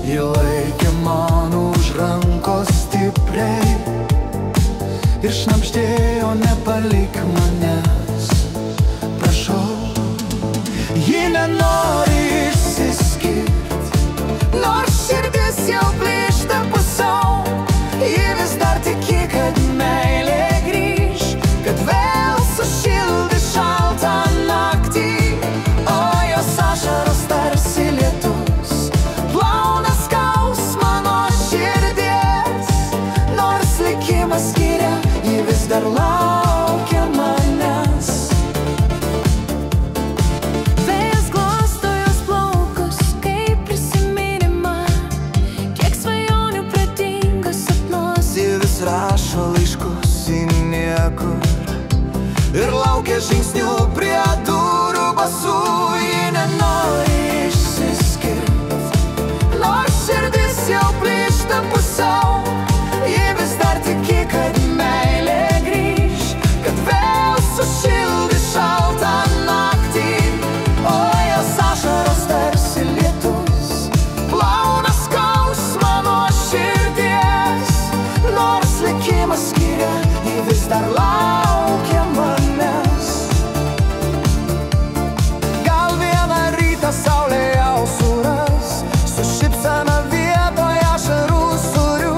Ji laikė man už rankos stipriai ir šnabždėjo nepalik manęs, prašau. Ji nenori išsiskirt, nors širdis jau plyšta pusiau. Ji vis dar tiki, kad meilė grįš, kad vėl sušildys šaltą naktį. O jos ašaros tarsi lietus plauna skausmą nuo širdies. Nors likimas skiria, ji vis dar laukia manęs. Vėjas glosto jos plaukus, kaip prisiminimą, kiek svajonių pradingo sapnuos. Ji vis rašo laiškus į niekur ir laukia žingsnių prie durų basų. Ji nenori išsiskirt, nors širdis jau plyšta pusiau. Ji vis dar tiki, kad meilė grįš, kad vėl sušildys šaltą naktį. O jos ašaros tarsi lietus plauna skausmą nuo širdies. Nors likimas skiria, ji vis dar laukia manęs. Gal vieną rytą saulė jau suras su šypsena vietoje ašarų sūrių.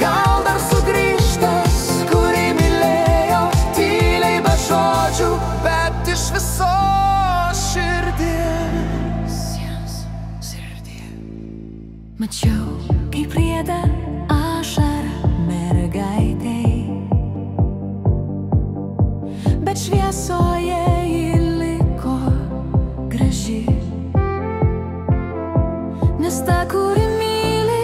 Gal dar sugrįš tas, kurį mylėjo tyliai be žodžių, bet iš visos širdies. Mačiau, kaip rieda ašara mergaitei, bet šviesoje ji liko graži. Nes ta, kuri myli,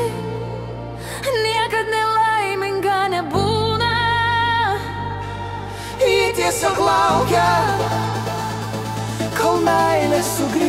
niekad nelaiminga nebūna. Ji tiesiog laukia, kol meilė sugrįš.